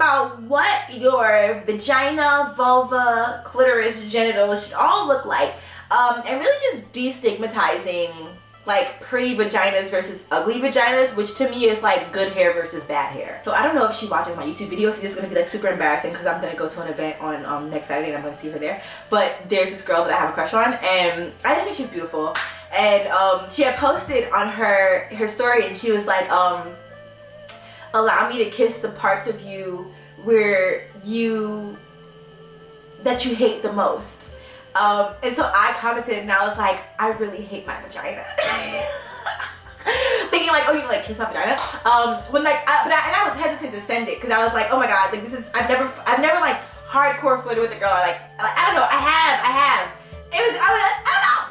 about what your vagina, vulva, clitoris, genitals should all look like. And really just destigmatizing like pretty vaginas versus ugly vaginas, which to me is like good hair versus bad hair. So I don't know if she watches my YouTube videos, so this is gonna be like super embarrassing because I'm gonna go to an event on next Saturday and I'm gonna see her there. But there's this girl that I have a crush on, and I just think she's beautiful. And she had posted on her story, and she was like, allow me to kiss the parts of you that you hate the most. And so I commented, and I was like, I really hate my vagina. Thinking like, oh, you like kiss my vagina? When like, I was hesitant to send it because I was like, oh my god, like this is, I've never like hardcore flirted with a girl. I don't know, I have. I don't know.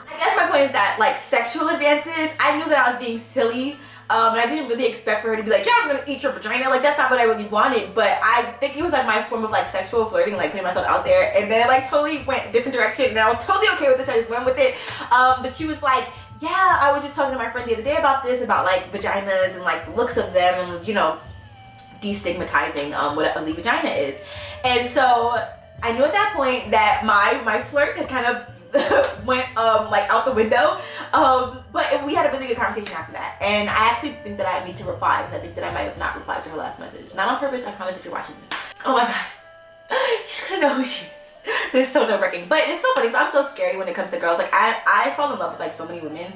I guess my point is that like sexual advances, I knew that I was being silly. And I didn't really expect for her to be like, yeah, I'm gonna eat your vagina. Like, that's not what I really wanted. But I think it was like my form of like sexual flirting, like putting myself out there. And then it like totally went a different direction. And I was totally okay with this. I just went with it. But she was like, yeah, I was just talking to my friend the other day about this, about like vaginas and like the looks of them and, you know, destigmatizing what an ugly vagina is. And so I knew at that point that my flirt had kind of went like out the window, but we had a really good conversation after that, and I actually think that I need to reply because I think that I might have not replied to her last message. Not on purpose, I promise, if you're watching this. Oh my god, she's gonna know who she is. This is so nerve-wracking, but it's so funny because I'm so scary when it comes to girls. Like I fall in love with like so many women,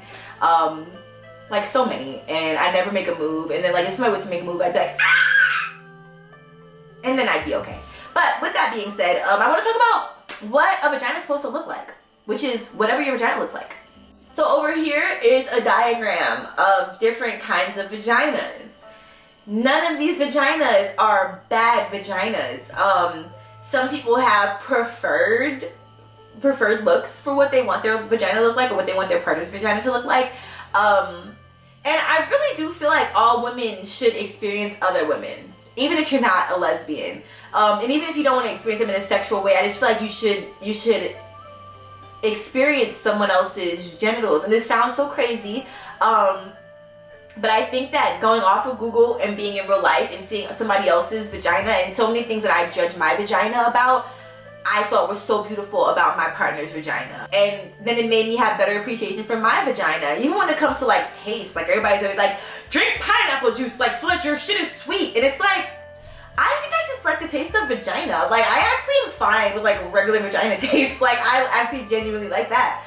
like so many, and I never make a move, and then like if somebody was to make a move, I'd be like, ah! And then I'd be okay. But with that being said, I want to talk about what a vagina is supposed to look like, which is whatever your vagina looks like. So over here is a diagram of different kinds of vaginas. None of these vaginas are bad vaginas. Some people have preferred looks for what they want their vagina to look like or what they want their partner's vagina to look like. And I really do feel like all women should experience other women, even if you're not a lesbian. And even if you don't want to experience them in a sexual way, I just feel like you should experience someone else's genitals. And this sounds so crazy, but I think that going off of Google and being in real life and seeing somebody else's vagina and so many things that I judge my vagina about, I thought were so beautiful about my partner's vagina. And then it made me have better appreciation for my vagina. Even when it comes to like taste, like everybody's always like, drink pineapple juice like so that your shit is sweet. And it's like, I think I just like the taste of vagina. Like, I actually am fine with like regular vagina taste. Like, I actually genuinely like that.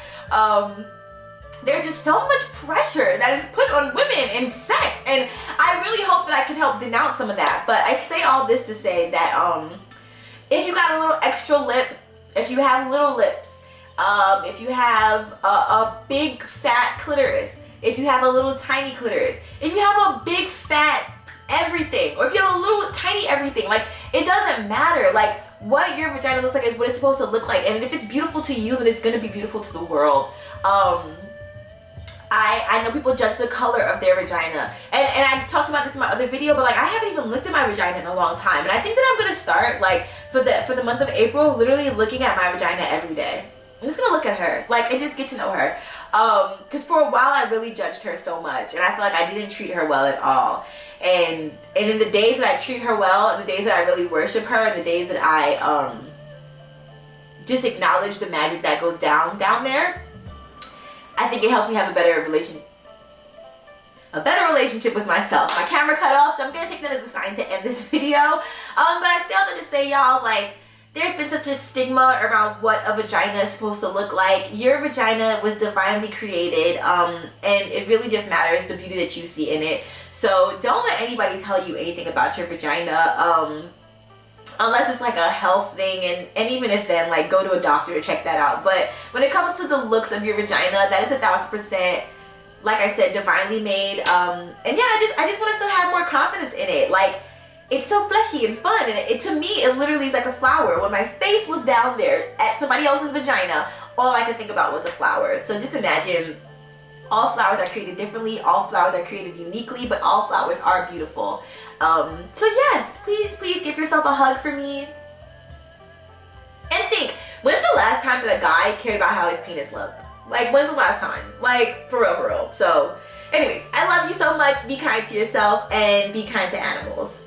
There's just so much pressure that is put on women in sex, and I really hope that I can help denounce some of that. But I say all this to say that if you got a little extra lip, if you have little lips, if you have a big fat clitoris, if you have a little tiny clitoris, if you have a big fat everything, or if you have a little tiny everything, like, it doesn't matter. Like, what your vagina looks like is what it's supposed to look like, and if it's beautiful to you, then it's gonna be beautiful to the world. I know people judge the color of their vagina, and I've talked about this in my other video, but like, I haven't even looked at my vagina in a long time, and I think that I'm gonna start, like, for the month of April, literally looking at my vagina every day. I'm just gonna look at her, like, and just get to know her. Because for a while I really judged her so much, and I feel like I didn't treat her well at all. And in the days that I treat her well, and the days that I really worship her, and the days that I just acknowledge the magic that goes down there, I think it helps me have a better relationship with myself. My camera cut off, so I'm gonna take that as a sign to end this video. But I still have to say, y'all, like, there's been such a stigma around what a vagina is supposed to look like. Your vagina was divinely created, and it really just matters the beauty that you see in it. So don't let anybody tell you anything about your vagina, unless it's like a health thing, and even if then, like, go to a doctor to check that out. But when it comes to the looks of your vagina, that is 1000%, like I said, divinely made. And yeah, I just want us to have more confidence in it. Like, it's so fleshy and fun, and it to me, it literally is like a flower. When my face was down there at somebody else's vagina, all I could think about was a flower. So just imagine, all flowers are created differently, all flowers are created uniquely, but all flowers are beautiful. So yes, please give yourself a hug for me. And think, when's the last time that a guy cared about how his penis looked? Like, when's the last time? Like, for real. So anyways, I love you so much. Be kind to yourself and be kind to animals.